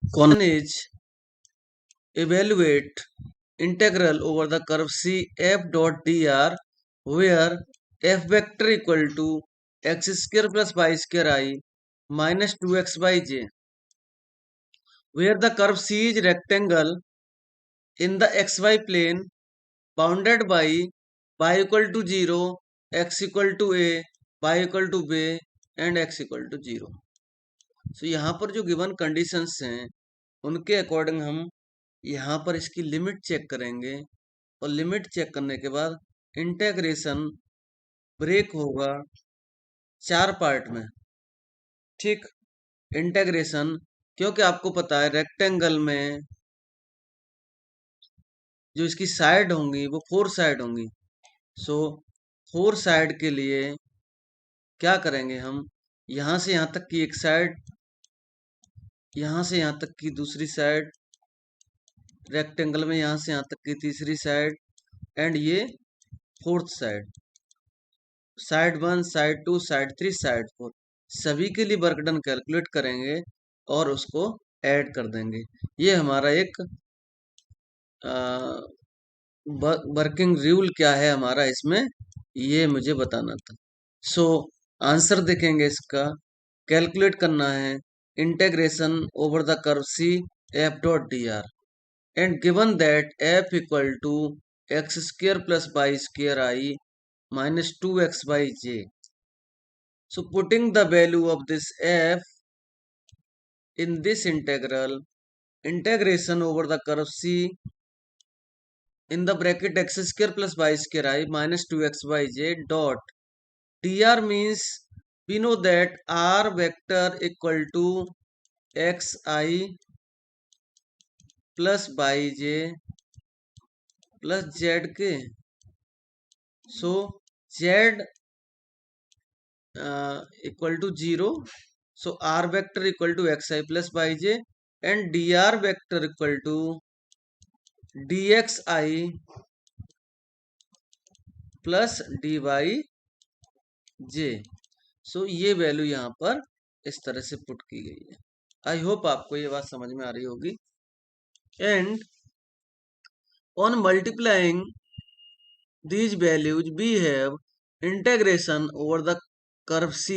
One is evaluate integral over the curve C f dot dr where f vector equal to x square plus y square I minus 2x by j, where the curve C is rectangle in the xy plane bounded by y equal to 0, x equal to a, y equal to b and x equal to 0. So यहाँ पर जो given conditions हैं उनके according हम यहाँ पर इसकी limit check करेंगे और लिमिट चेक करने के बाद इंटेग्रेशन ब्रेक होगा 4 पार्ट में। ठीक, इंटेग्रेशन, क्योंकि आपको पता है रेक्टेंगल में जो इसकी साइड होंगी वो 4 साइड होंगी। सो 4 साइड के लिए क्या करेंगे हम, यहाँ से यहाँ तक की एक साइड, यहाँ से यहाँ तक की दूसरी साइड, रेक्टेंगल में यहाँ से यहाँ तक की तीसरी साइड एंड ये fourth side, side 1, side 2, side 3, side 4, सभी के लिए वर्क डन कैलकुलेट करेंगे और उसको ऐड कर देंगे। ये हमारा एक वर्किंग रूल क्या है हमारा इसमें, ये मुझे बताना था। सो आंसर देखेंगे इसका, कैलकुलेट करना है integration over the curve C F dot D R and given that F equal to X square plus Y square I minus 2x by j. So putting the value of this f in this integral, integration over the curve C in the bracket x square plus y square I minus 2x by j dot dr means we know that r vector equal to xi plus yj plus zk. So z equal to 0. So r vector equal to xi plus yj and dr vector equal to dxi plus dyj. सो ये value यहाँ पर इस तरह से put की गई है। I hope आपको ये बात समझ में आ रही होगी। And on multiplying these values we have integration over the curve C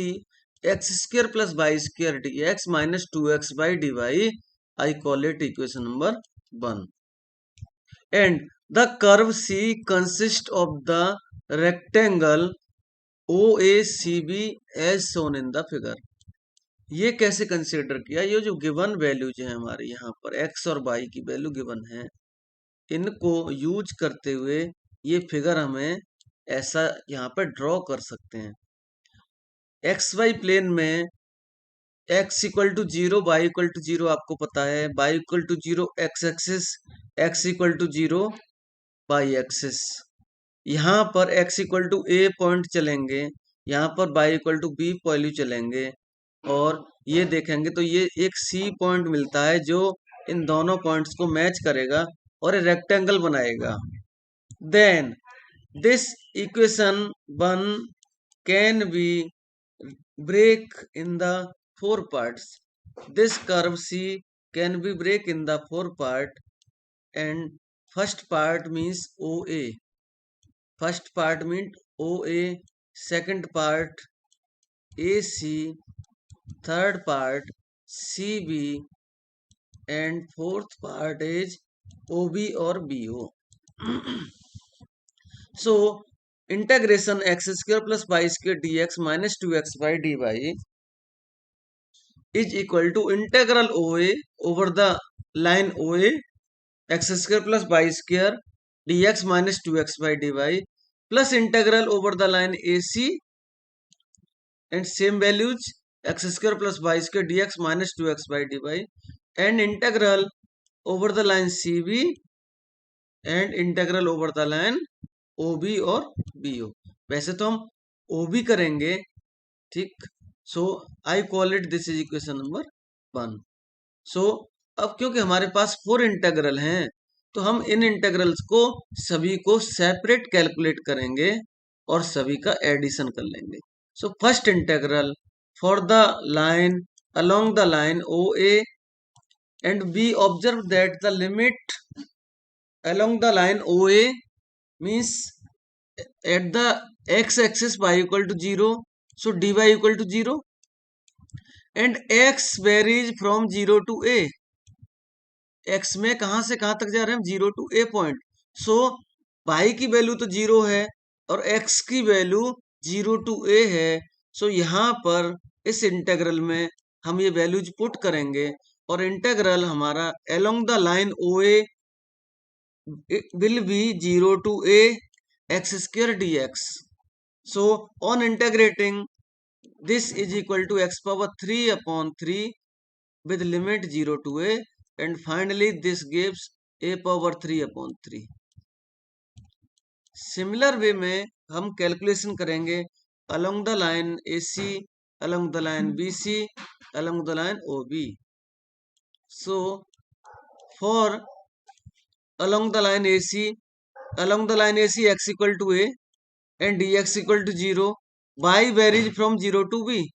x square plus y square dx minus 2x by dy. I call it equation number 1. And the curve C consists of the rectangle OACB as shown in the figure. ये कैसे consider किया, ये जो given values हैं हमारे यहाँ पर x और y की वैल्यू गिवन है, इनको यूज करते हुए ये फिगर हमें ऐसा यहाँ पर ड्रॉ कर सकते हैं। एक्स वाई प्लेन में x equal to 0, Y equal to 0 आपको पता है, Y equal to 0 X axis, x equal to 0 Y axis. यहाँ पर x equal to a point चलेंगे, यहाँ पर y equal to b value चलेंगे और ये देखेंगे तो ये एक C पॉइंट मिलता है जो इन दोनों पॉइंट्स को मैच करेगा और रेक्टेंगल बनाएगा। Then this equation 1 can be break in the 4 parts. This curve C can be break in the 4 part and first part means OA. First part means OA, second part AC, third part CB and fourth part is OB or BO. So integration x square plus y square dx minus 2x by dy is equal to integral OA over the line OA x square plus y square dx minus 2x by dy plus integral over the line AC and same values x square plus y square dx minus 2x by dy and integral over the line CB and integral over the line OB और BO। वैसे तो हम OB करेंगे, ठीक। So I call it this is equation number 1। So अब क्योंकि हमारे पास 4 integral हैं तो हम इन इंटेग्रल्स को सभी को सेपरेट कैलकुलेट करेंगे और सभी का एडिशन कर लेंगे। So first integral for the line along the line OA and we observe that the limit along the line OA means at the x-axis y equal to 0, so dy equal to 0, and x varies from 0 to a. x में कहां से कहां तक जा रहे हैं हम? 0 to a point. So y की वैल्यू तो 0 है और x की वैल्यू 0 टू a है. सो यहां पर इस इंटेग्रल में हम ये वैल्यूज पुट करेंगे और इंटेग्रल हमारा along the line OA will be 0 to a x square dx. So on integrating, this is equal to x power 3 upon 3 with limit 0 to a, and finally this gives a power 3 upon 3. Similar way में हम calculation करेंगे along the line AC, along the line BC, along the line OB. So for along the line AC x equal to a and dx equal to 0, y varies from 0 to b.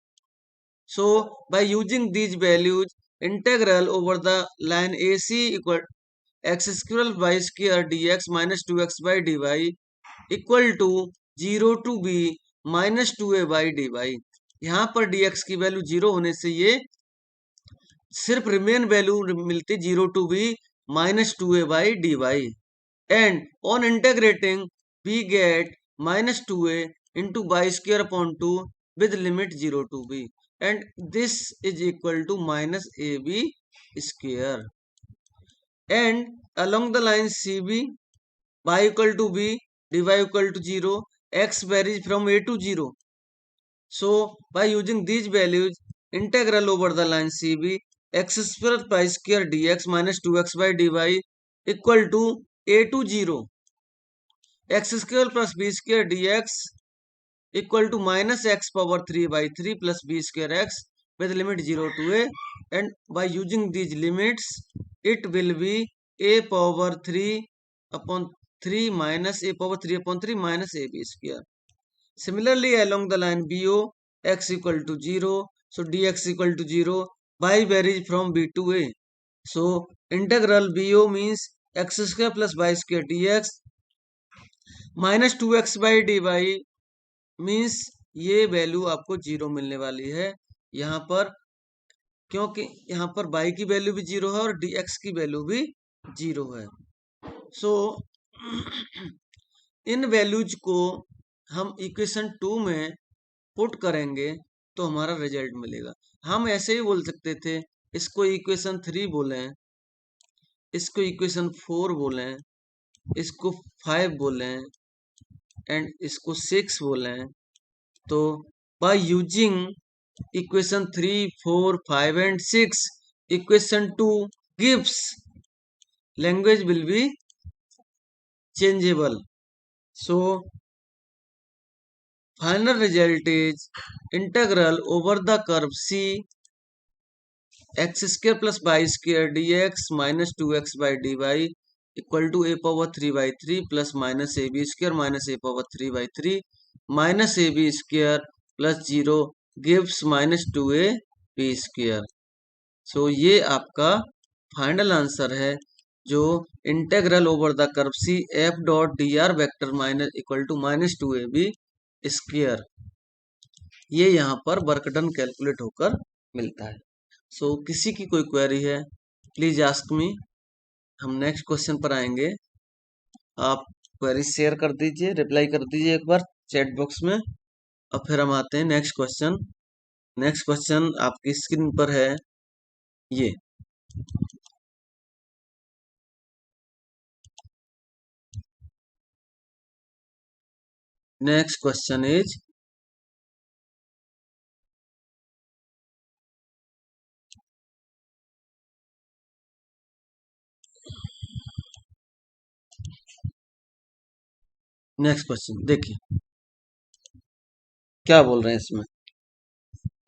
So by using these values, integral over the line AC equal x square y square dx minus 2x by dy equal to 0 to b minus 2a by dy. यहाँ पर dx की value 0 होने से ये सिर्फ remain value मिलती 0 to b minus 2a by dy, and on integrating we get minus 2a into y square upon 2 with limit 0 to b, and this is equal to minus ab square. And along the line CB, y equal to b, dy equal to 0, x varies from a to 0. So by using these values, integral over the line CB x square y square dx minus 2x by dy equal to a to 0, x square plus b square dx equal to minus x power 3 by 3 plus b square x with limit 0 to a, and by using these limits it will be a power 3 upon 3 minus a power 3 upon 3 minus ab square. Similarly along the line BO, x equal to 0, so dx equal to 0, y varies from b to a. So integral BO means x square plus y square dx minus 2x by dy means ये value आपको 0 मिलने वाली है यहाँ पर, क्योंकि यहाँ पर y की वैल्यू भी 0 है और dx की वैल्यू भी 0 है. सो इन वैल्यूज को हम इक्वेशन 2 में पुट करेंगे तो हमारा रिजल्ट मिलेगा. हम ऐसे ही बोल सकते थे, इसको इक्वेशन 3 बोलें, इसको इक्वेशन 4 बोलें, इसको 5 बोलें एंड इसको 6 बोलें. तो by using equation 3, 4, 5 and 6, equation 2 gives language will be changeable. So final result is integral over the curve C x square plus y square dx minus 2x by dy equal to a power 3 by 3 plus minus ab square minus a power 3 by 3 minus ab square plus 0 gives minus 2a b square. So ये आपका final answer है जो integral over the curve C f dot dr vector minus equal to minus 2ab square, ये यहाँ पर work done calculate होकर मिलता है. सो किसी की कोई क्वेरी है प्लीज आस्क मी. हम नेक्स्ट क्वेश्चन पर आएंगे. आप क्वेरी शेयर कर दीजिए, रिप्लाई कर दीजिए एक बार चैट बॉक्स में, और फिर हम आते हैं नेक्स्ट क्वेश्चन. नेक्स्ट क्वेश्चन आपकी स्क्रीन पर है ये. Next question is next question देखिए क्या बोल रहे हैं इसमें.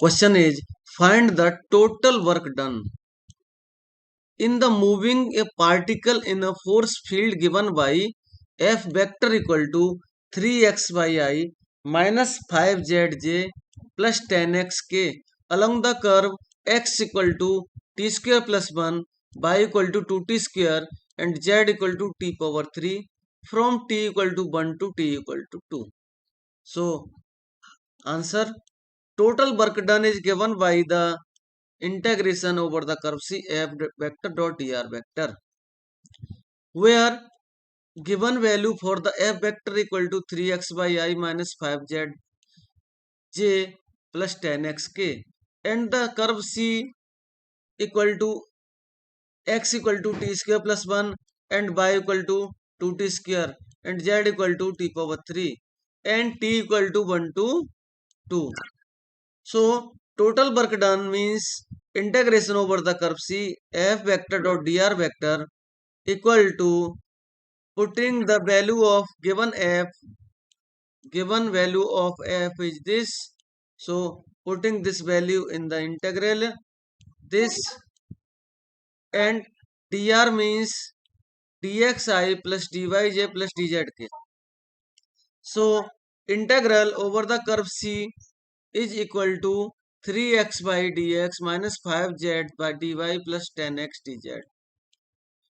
Question is find the total work done in the moving a particle in a force field given by F vector equal to 3xyi minus 5zj plus 10xk along the curve x equal to t square plus 1 y equal to 2t square and z equal to t power 3 from t equal to 1 to t equal to 2. So answer, total work done is given by the integration over the curve C f vector dot dr vector, where given value for the f vector equal to 3x by I minus 5z j plus 10x k, and the curve C equal to x equal to t square plus 1 and y equal to 2t square and z equal to t power 3 and t equal to 1 to 2. So total work done means integration over the curve C f vector dot dr vector equal to putting the value of given value of f is this. So putting this value in the integral, this, and dr means dxi plus dyj plus dzk. So integral over the curve C is equal to 3x by dx minus 5z by dy plus 10x dz.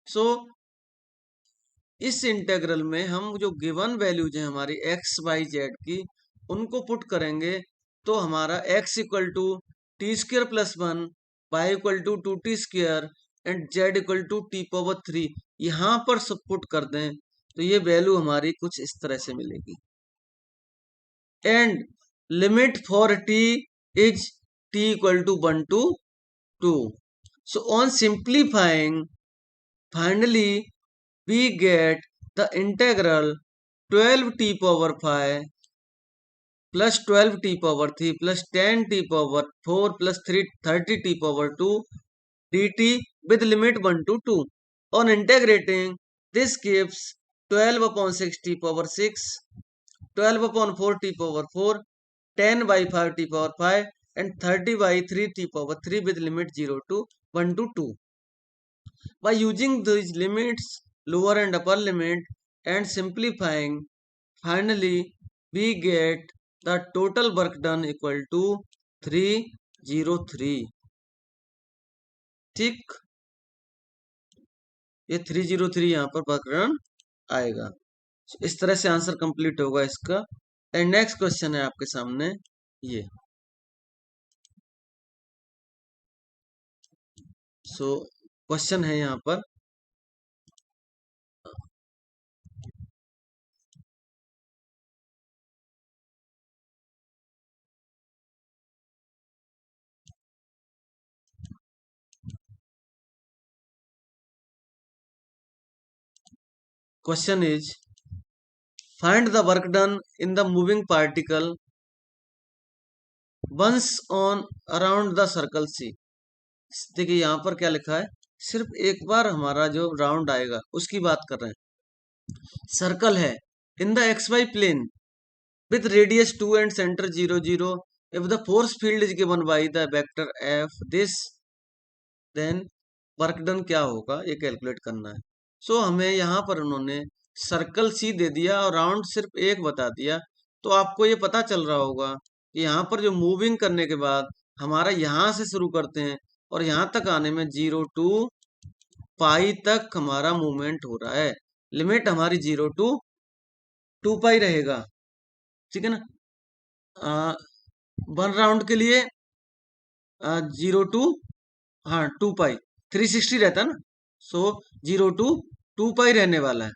So इस integral में हम जो given values है हमारी x y z की, उनको put करेंगे तो हमारा x equal to T square plus 1, y equal to 2t square and z equal to t power 3 यहाँ पर सब पुट कर दें तो ये वैल्यू हमारी कुछ इस तरह से मिलेगी. And limit for t is t equal to 1 to 2. So on simplifying, finally we get the integral 12t power 5 plus 12t power 3 plus 10t power 4 plus 30t power 2 dt with limit 1 to 2. On integrating, this gives 12 upon 6t power 6, 12 upon 4t power 4, 10 by 5t power 5 and 30 by 3t power 3 with limit 0 to 1 to 2. By using these limits, lower and upper limit, and simplifying, finally we get the total work done equal to 303. ठीक, ये 303 यहाँ पर work done आएगा. इस तरह से answer complete होगा इसका. एंड नेक्स्ट क्वेश्चन है आपके सामने ये. सो क्वेश्चन है यहाँ पर, question is, find the work done in the moving particle once on around the circle C. देखिए यहाँ पर क्या लिखा है, सिर्फ एक बार हमारा जो राउंड आएगा उसकी बात कर रहे हैं. सर्कल है in the X Y plane with radius 2 and center 0 0. If the force field is given by the vector f this, then work done क्या होगा ये कैलकुलेट करना है. सो हमें यहाँ पर उन्होंने सर्कल सी दे दिया और राउंड सिर्फ एक बता दिया, तो आपको ये पता चल रहा होगा कि यहाँ पर जो मूविंग करने के बाद हमारा यहाँ से शुरू करते हैं और यहाँ तक आने में 0 to पाई तक हमारा मूवमेंट हो रहा है. लिमिट हमारी 0 to 2 पाई रहेगा. ठीक है ना. वन राउंड के लिए 0 to 2 पाई 360 रहता ना. सो 0 to 2 पाई रहने वाला है.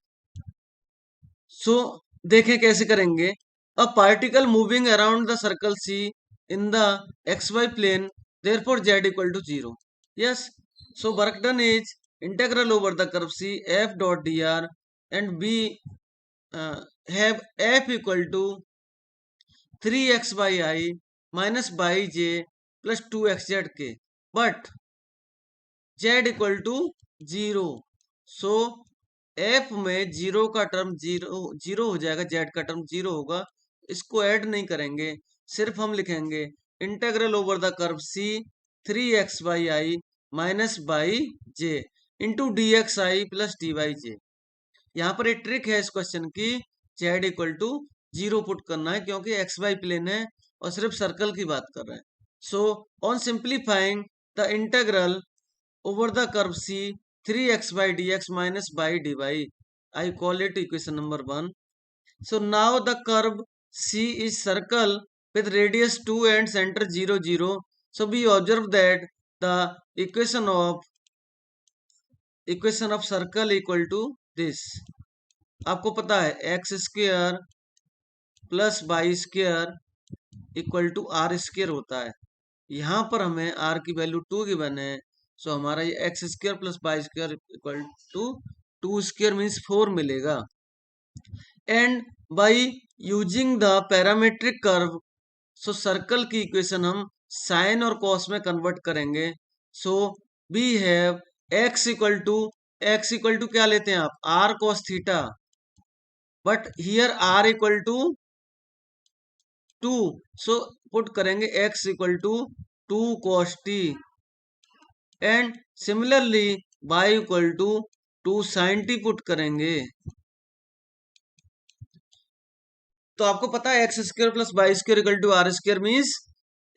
सो देखें कैसे करेंगे. A particle moving around the circle C in the X Y plane, therefore z equal to 0. Yes. So work done is integral over the curve C f dot dr and we have f equal to 3x by I minus by j plus 2xz k, but z equal to 0. So f में 0 का term 0 हो जाएगा, z का term 0 होगा. इसको add नहीं करेंगे, सिर्फ हम लिखेंगे integral over the curve c 3x by I minus by J into D x I plus D Y J. यहाँ पर एक ट्रिक है इस क्वेश्चन की, z इक्वल टू 0 पुट करना है क्योंकि एक्स वाई प्लेन है और सिर्फ सर्कल की बात कर रहे हैं. So on simplifying the integral over the curve C 3x by dx minus by dy. I call it equation number 1. So now the curve C is circle with radius 2 and center 0, 0. So we observe that the equation of circle equal to this. आपको पता है X square plus Y square equal to R square होता है। यहाँ पर हमें are की value 2 given है, सो हमारा ये X square plus Y square equal to 2 square means 4 मिलेगा। And by using the parametric curve, so circle की इक्वेशन हम साइन और कॉस में कन्वर्ट करेंगे। So we have X equal to क्या लेते हैं आप, R cos theta, but here R equal to 2, so put करेंगे x equal to 2 cos t and similarly y equal to 2 sin t put करेंगे। तो आपको पता है X square plus Y square equal to R square means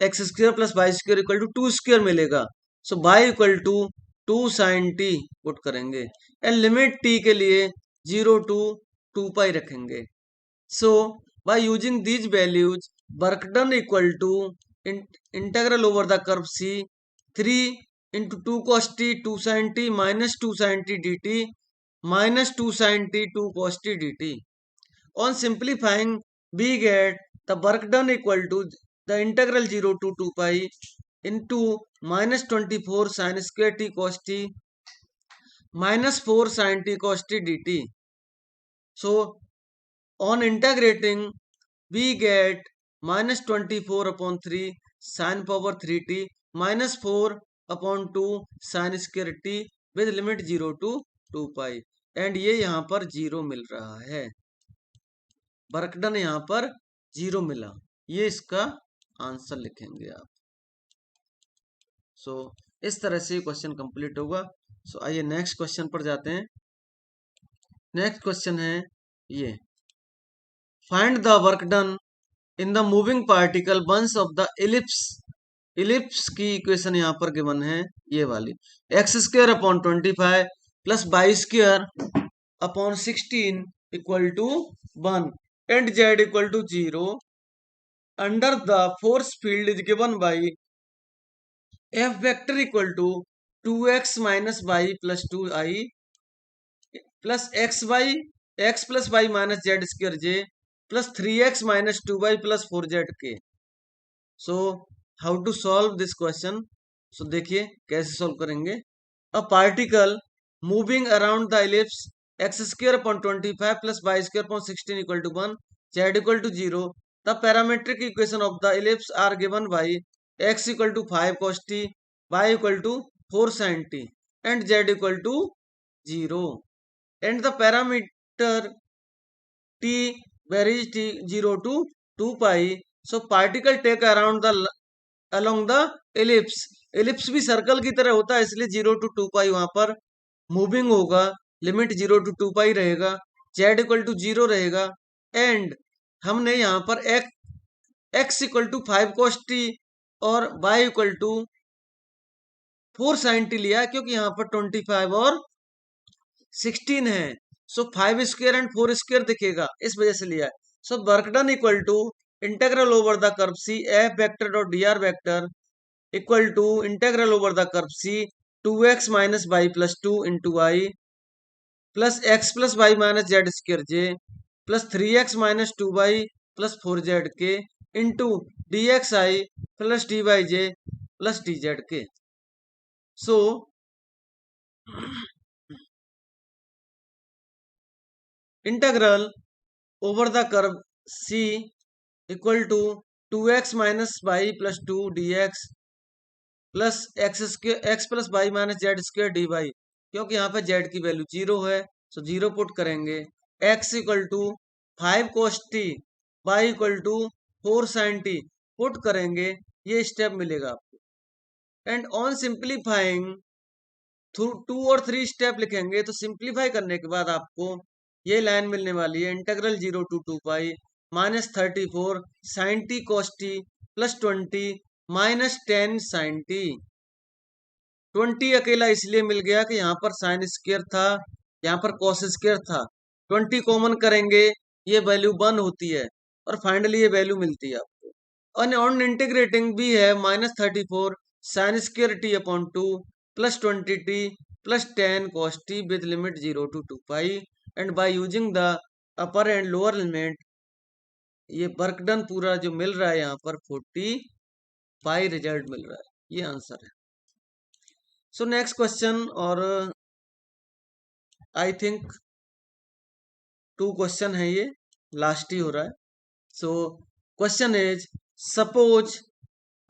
X square plus Y square equal to 2 square मिलेगा। So y equal to 2 sin t put करेंगे and limit t के लिए 0 to 2 pi रखेंगे। सो by using these values, work done equal to integral over the curve C 3 into 2 cos t 2 sin t minus 2 sin t dt minus 2 sin t 2 cos t dt. On simplifying, we get the work done equal to the integral 0 to 2 pi into minus 24 sin square t cos t minus 4 sin t cos t dt. So on integrating, we get minus 24 upon 3 sin power 3t minus 4 upon 2 sin square t with limit 0 to 2 pi and ये यहाँ पर 0 मिल रहा है। Work done यहाँ पर 0 मिला, ये इसका आंसर लिखेंगे आप। सो इस तरह से क्वेश्चन कंप्लीट होगा। सो आइए नेक्स्ट क्वेश्चन पर जाते हैं। नेक्स्ट क्वेश्चन है ये, find the work done in the moving particle buns of the ellipse. Ellipse की इक्वेशन यहाँ पर गिवन है ये वाली, X square upon 25 plus Y square upon 16 equal to 1 and Z equal to 0 under the force field is given by F vector equal to 2x minus Y plus 2i plus x plus Y minus Z square J plus 3x minus 2y plus 4z। So how to solve this question. So देखिए कैसे solve करेंगे। A particle moving around the ellipse X square upon 25 plus Y square upon 16 equal to 1 Z equal to 0। The parametric equation of the ellipse are given by X equal to 5 cos t, Y equal to 4 sin t and Z equal to 0 and the parameter t varies t 0 to 2 pi. So particle take around the along the ellipse. ellipse भी circle की तरह होता है, इसलिए 0 to 2 pi वहां पर moving होगा, limit 0 to 2 pi रहेगा, z इक्वल टू 0 रहेगा एंड हमने यहाँ पर x equal to 5 cos t और y equal to 4 sin t लिया क्योंकि यहाँ पर 25 और 16 है। सो 5 स्क्वायर एंड 4 स्क्वायर दिखेगा, इस वजह से लिया है। So work done equal to integral over the curve C F vector dot D R vector equal to integral over the curve C 2x minus Y plus 2 into Y plus x plus Y minus Z square J plus 3x minus 2y plus 4z K into D x I plus D Y J plus D Z K. So integral over the curve C equal to 2x minus Y plus 2 dx plus x plus Y minus Z square d y, क्योंकि यहाँ पे z की value 0 है so 0 put करेंगे। x equal to 5 cos t, y equal to 4 sin t put करेंगे, ये step मिलेगा आपको। एंड ऑन सिंप्लीफाइंग 2 और 3 स्टेप लिखेंगे, तो सिंप्लीफाई करने के बाद आपको ये लाइन मिलने वाली है, integral 0 to 2 pi minus 34 sin t cos t plus 20 minus 10 sin t। 20 अकेला इसलिए मिल गया कि यहाँ पर साइन स्क्वायर था, यहाँ पर कॉस स्क्वायर था। 20 कॉमन करेंगे, ये वैल्यू 1 होती है और फाइनली ये वैल्यू मिलती है आपको। और ऑन इंटीग्रेटिंग भी है -34 sine square T upon 2 plus 20t plus 10 cos t with limit 0 to 2 pi and by using the upper and lower limit ये वर्क डन पूरा जो मिल रहा है यहाँ पर 40 पाई रिजल्ट मिल रहा है। ये आंसर है। सो नेक्स्ट क्वेश्चन, और आई थिंक 2 क्वेश्चन है, ये लास्ट ही हो रहा है। So question is suppose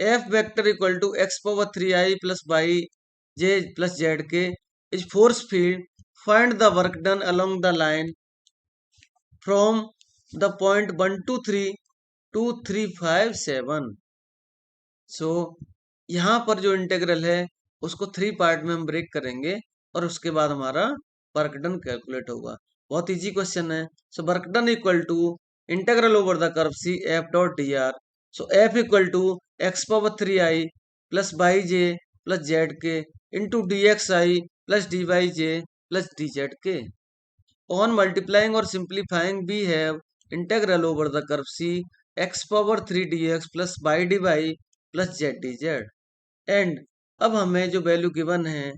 F vector equal to x power 3i plus by J plus Z K is force field, find the work done along the line from the point 1 to 3 to 3 5 7। So यहाँ पर जो integral है उसको 3 part में हम break करेंगे और उसके बाद हमारा वर्क डन कैलकुलेट होगा। बहुत इजी क्वेश्चन है। So work done equal to integral over the curve C F dot D r. So F equal to x power 3i plus by J plus Z k into D x I plus D Y J plus D Z k. On multiplying और simplifying we have integral over the curve C x power 3 D x plus y D Y plus Z D Z. And अब हमें जो value given है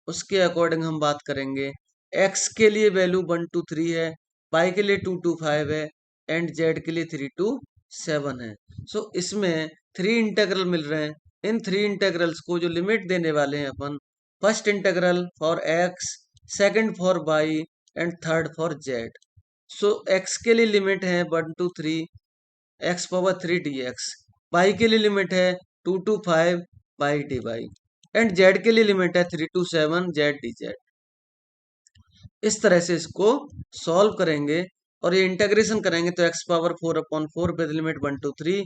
उसके according हम बात करेंगे। x के लिए वैल्यू 1 to 3 है, y के लिए 2 to 5 है एंड z के लिए 3 to 7 है। सो इसमें 3 इंटेग्रल मिल रहे हैं। इन 3 इंटेग्रल्स को जो लिमिट देने वाले हैं अपन, first integral for x, second for y and third for z। So x के लिए लिमिट है 1 to 3 X power 3 D X, Y के लिए लिमिट है 2 to 5 Y D Y and Z के लिए लिमिट है 3 to 7 जेड डी जेड। इस तरह से इसको सॉल्व करेंगे और ये इंटीग्रेशन करेंगे तो x power 4 upon 4 with limit 1 to 3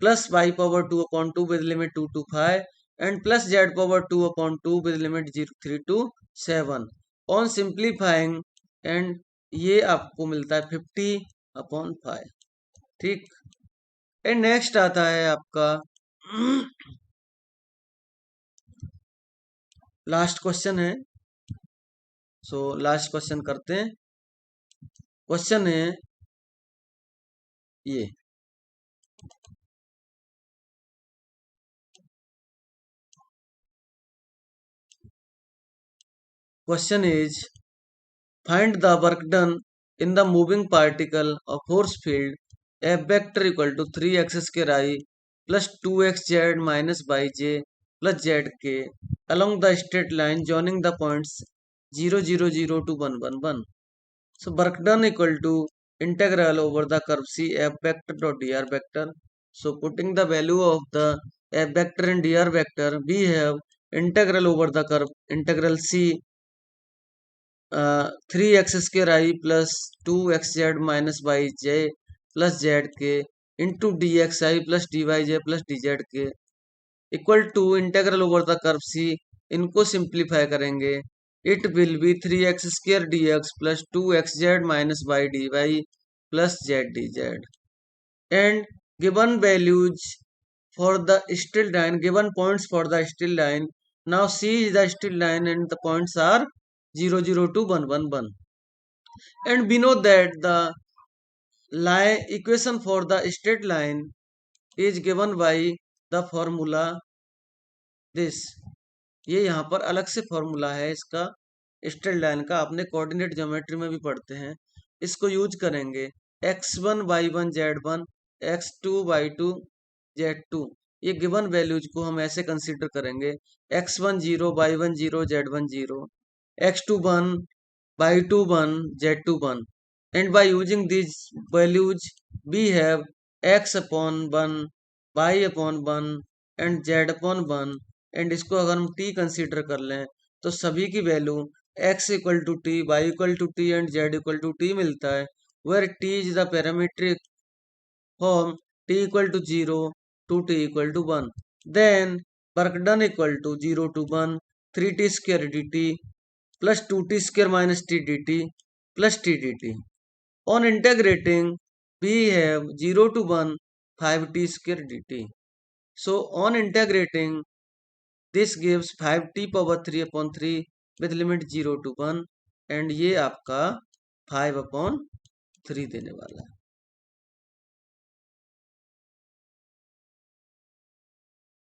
plus y power 2 upon 2 with limit 2 to 5 and plus z power 2 upon 2 with limit 3 to 7 on simplifying. And ये आपको मिलता है 50 अपॉन 5। ठीक। एंड नेक्स्ट आता है आपका लास्ट क्वेश्चन है। सो लास्ट क्वेश्चन करते हैं। क्वेश्चन है ये, question is find the work done in the moving particle of force field F vector equal to 3x square i plus 2xz minus by J plus Z k along the straight line joining the points 0 0 0 to 1 1 1। So work done equal to integral over the curve C f vector dot dr vector। So putting the value of the f vector and dr vector, we have integral over the curve integral C 3x square I plus 2xz minus by j plus z के into dxi plus dyj plus dz के equal to integral over the curve C. इनको simplify करेंगे, it will be 3x square D x plus 2xz minus Y D Y plus Z D Z. And given values for the straight line, given points for the straight line. Now C is the straight line and the points are 0 0 to 1 1 1। And we know that the line equation for the straight line is given by the formula this। ये यहाँ पर अलग से formula है इसका straight line का, आपने coordinate geometry में भी पढ़ते हैं। इसको यूज करेंगे x1 y1 z1 x2 y2 z2। ये गिवन वैल्यूज को हम ऐसे कंसीडर करेंगे x1 0 y1 0 z1 0 x2 1 y2 1 z2 1। and by using these values we have x upon 1 y upon 1 and z upon 1। And इसको अगर हम t consider कर लें तो सभी की value x equal to t, y equal to t and z equal to t मिलता है। Where t is the parametric form t equal to 0 to t equal to 1। Then work done equal to 0 to 1 3t square dt plus 2t square minus t dt plus t dt। On integrating we have 0 to 1 5t square dt। So on integrating this gives 5t⁻³ with limit 0 to 1 and ये आपका 5/3 देने वाला है।